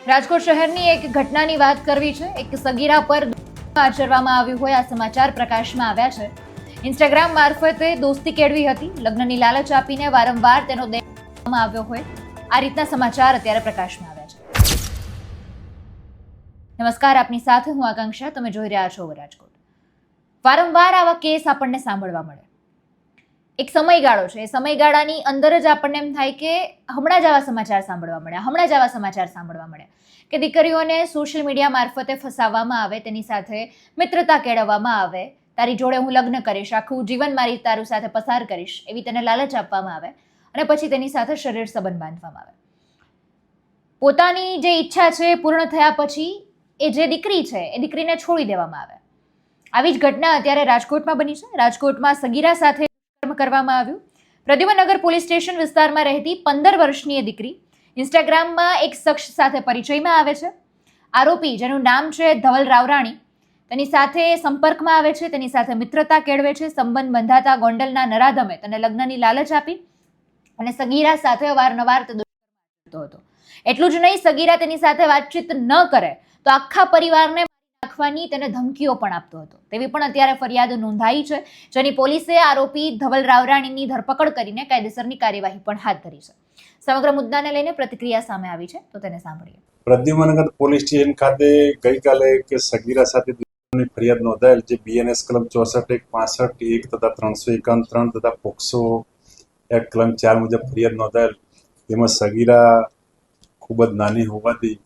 રાજકોટ શહેરની એક ઘટનાની વાત કરવી છે। એક સગીરા પર આચરવામાં આવ્યું હોય આ સમાચાર પ્રકાશમાં આવ્યા છે। ઇન્સ્ટાગ્રામ મારફતે દોસ્તી કેળવી હતી, લગ્નની લાલચ આપીને વારંવાર તેનો દેહ કરવામાં આવ્યો હોય આ રીતના સમાચાર અત્યારે પ્રકાશમાં આવ્યા છે। નમસ્કાર, આપની સાથે હું આકાંક્ષા, તમે જોઈ રહ્યા છો રાજકોટ। વારંવાર આવા કેસ આપણને સાંભળવા મળે। એક સમયગાળો છે, એ સમયગાળાની અંદર જ આપણને એમ થાય કે હમણાં જ આવા સમાચાર સાંભળવા મળ્યા કે દીકરીઓને સોશિયલ મીડિયા મારફતે ફસાવવામાં આવે, તેની સાથે મિત્રતા કેળવવામાં આવે, તારી જોડે હું લગ્ન કરીશ, આખું જીવન મારી તારું સાથે પસાર કરીશ, એવી તેને લાલચ આપવામાં આવે અને પછી તેની સાથે શરીર સંબંધ બાંધવામાં આવે। પોતાની જે ઈચ્છા છે પૂર્ણ થયા પછી એ જે દીકરી છે એ દીકરીને છોડી દેવામાં આવે। આવી જ ઘટના અત્યારે રાજકોટમાં બની છે। રાજકોટમાં સગીરા સાથે કરવામાં આવ્યું। પ્રદ્યુમનનગર પોલીસ સ્ટેશન વિસ્તારમાં રહેતી 15 વર્ષની એ દીકરી ઇન્સ્ટાગ્રામમાં એક શખ્સ સાથે પરિચયમાં આવે છે। આરોપી, જેનું નામ છે ધવલ રાવરાણી, તેની સાથે સંપર્કમાં આવે છે, તેની સાથે મિત્રતા કેળવે છે। સંબંધ બંધાતા ગોંડલના નરાધમે તેને લગ્નની લાલચ આપી અને સગીરા સાથે અવારનવાર તે દુષ્કર્મ હતો। એટલું જ નહીં, સગીરા તેની સાથે વાતચીત ન કરે તો આખા પરિવારને નાખવાની તેને ધમકીઓ પણ આપતો હતો। તેવી પણ અત્યારે ફરિયાદ નોંધાઈ છે, જેની પોલીસે આરોપી ધવલ રાવરાણીની ધરપકડ કરીને કાયદેસરની કાર્યવાહી પણ હાથ ધરી છે। સમગ્ર મુદ્દાને લઈને પ્રતિક્રિયા સામે આવી છે, તો તેને સાંભળીએ। પ્રદ્યુમનનગર પોલીસ સ્ટેશન ખાતે ગઈકાલે એક સગીરા સાથે દુષ્કર્મની ફરિયાદ નોંધાયેલ, જે BNS કલમ 64(1), 65(1) તથા 351(3) તથા પોક્સો એક્ટ કલમ 4 મુજબ ફરિયાદ નોંધાયેલ। તેમાં સગીરા ખૂબ જ નાની હોવાથી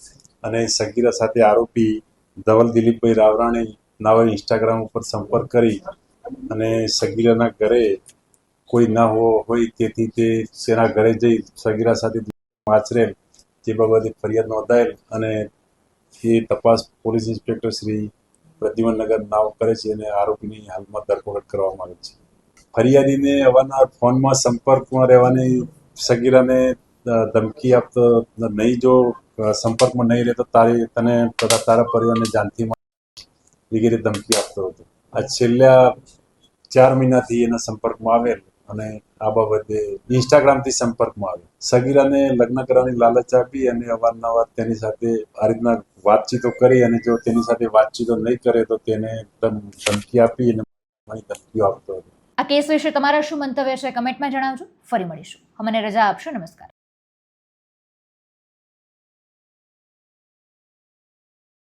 અને સગીરા સાથે આરોપી ધવલ દિલીપભાઈ રાવરાણી નાવે ઇન્સ્ટાગ્રામ ઉપર સંપર્ક કરી અને સગીરાના ઘરે કોઈ ના હોય તેથી તે તેના ઘરે જઈ સગીરા સાથે આચરેલ, જે બાબતે ફરિયાદ નોંધાયેલ અને એ તપાસ પોલીસ ઇન્સ્પેક્ટર શ્રી પ્રદ્યુમનનગર નાવ કરે છે અને આરોપીની હાલમાં ધરપકડ કરવામાં આવી છે। ફરિયાદીને અવારનવાર ફોનમાં સંપર્કમાં રહેવાની, સગીરાને ધમકી આપતો, નહીં જો સંપર્કમાં નહીં રહે તો તને તથા તારા પરિવારને જાનથી વગેરે ધમકી આપતો હતો। આ છેલ્લા 4 મહિનાથી એના સંપર્કમાં આવેલ અને આ બાબતે ઇન્સ્ટાગ્રામથી સંપર્કમાં આવે, સગીરાને લગ્ન કરવાની લાલચ આપી અને અવારનવાર તેની સાથે આ રીતના વાતચીતો કરી અને જો તેની સાથે વાતચીતો નહીં કરે તો તેને ધમકી આપી અને ધમકીઓ આપતો હતો। આ કેસ વિશે તમારા શું મંતવ્ય છે કમેન્ટમાં જણાવજો। ફરી મળીશું, અમને રજા આપશો। નમસ્કાર।